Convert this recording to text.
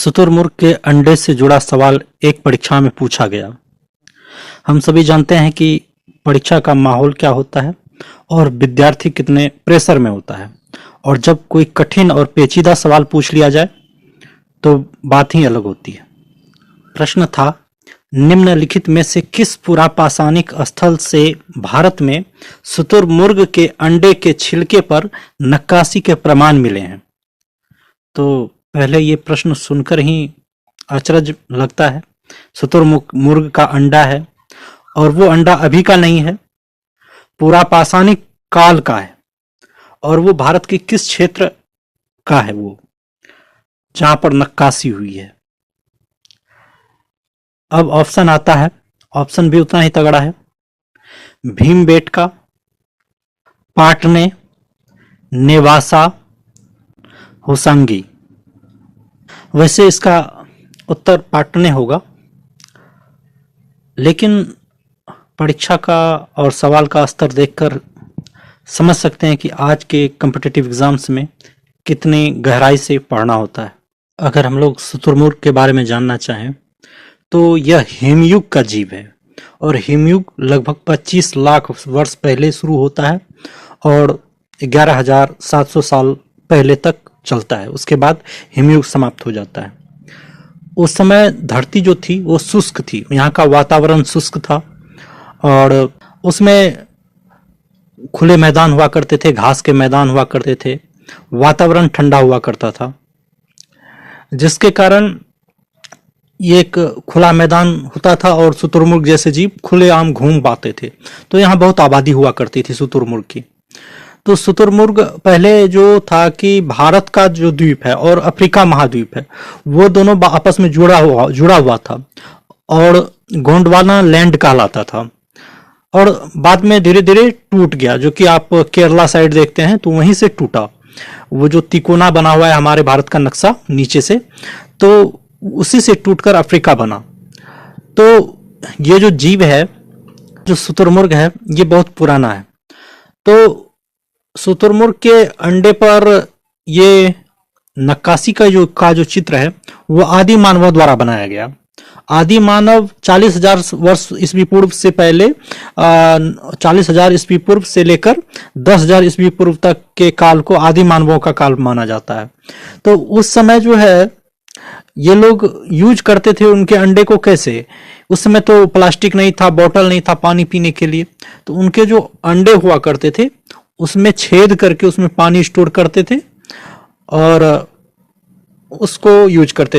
शुतुरमुर्ग के अंडे से जुड़ा सवाल एक परीक्षा में पूछा गया। हम सभी जानते हैं कि परीक्षा का माहौल क्या होता है और विद्यार्थी कितने प्रेशर में होता है, और जब कोई कठिन और पेचीदा सवाल पूछ लिया जाए तो बात ही अलग होती है। प्रश्न था, निम्नलिखित में से किस पुरापाषाणिक स्थल से भारत में शुतुरमुर्ग के अंडे के छिलके पर नक्काशी के प्रमाण मिले हैं? तो पहले ये प्रश्न सुनकर ही अचरज लगता है। शुतुरमुर्ग का अंडा है, और वो अंडा अभी का नहीं है, पुरापाषाणिक काल का है। और वो भारत के किस क्षेत्र का है वो, जहां पर नक्काशी हुई है? अब ऑप्शन आता है, ऑप्शन भी उतना ही तगड़ा है। भीमबेटका, पाटने, नेवासा, होसांगी। वैसे इसका उत्तर पाटने होगा, लेकिन परीक्षा का और सवाल का स्तर देखकर समझ सकते हैं कि आज के कॉम्पिटिटिव एग्जाम्स में कितनी गहराई से पढ़ना होता है। अगर हम लोग शुतुरमुर्ग के बारे में जानना चाहें तो यह हिमयुग का जीव है, और हिमयुग लगभग 25 लाख वर्ष पहले शुरू होता है और 11,700 साल पहले तक चलता है। उसके बाद हिमयुग समाप्त हो जाता है। उस समय धरती जो थी वो शुष्क थी, यहाँ का वातावरण शुष्क था, और उसमें खुले मैदान हुआ करते थे, घास के मैदान हुआ करते थे, वातावरण ठंडा हुआ करता था, जिसके कारण ये एक खुला मैदान होता था और शुतुरमुर्ग जैसे जीव खुलेआम घूम पाते थे। तो यहाँ बहुत आबादी हुआ करती थी शुतुरमुर्ग की। तो शुतुरमुर्ग पहले जो था कि भारत का जो द्वीप है और अफ्रीका महाद्वीप है, वो दोनों आपस में जुड़ा हुआ था, और गोंडवाना लैंड कहलाता था। और बाद में धीरे धीरे टूट गया, जो कि आप केरला साइड देखते हैं तो वहीं से टूटा। वो जो तिकोना बना हुआ है हमारे भारत का नक्शा नीचे से, तो उसी से टूटकर अफ्रीका बना। तो ये जो जीव है, जो शुतुरमुर्ग है, ये बहुत पुराना है। तो शुतुरमुर्ग के अंडे पर ये नक्काशी का जो चित्र है वो आदि मानवों द्वारा बनाया गया। आदि मानव 40,000 वर्ष ईस्वी पूर्व से पहले 40,000 ईस्वी पूर्व से लेकर 10,000 ईस्वी पूर्व तक के काल को आदि मानवों का काल माना जाता है। तो उस समय जो है ये लोग यूज करते थे उनके अंडे को कैसे? उस समय तो प्लास्टिक नहीं था, बोतल नहीं था पानी पीने के लिए, तो उनके जो अंडे हुआ करते थे उसमें छेद करके उसमें पानी स्टोर करते थे और उसको यूज करते थे।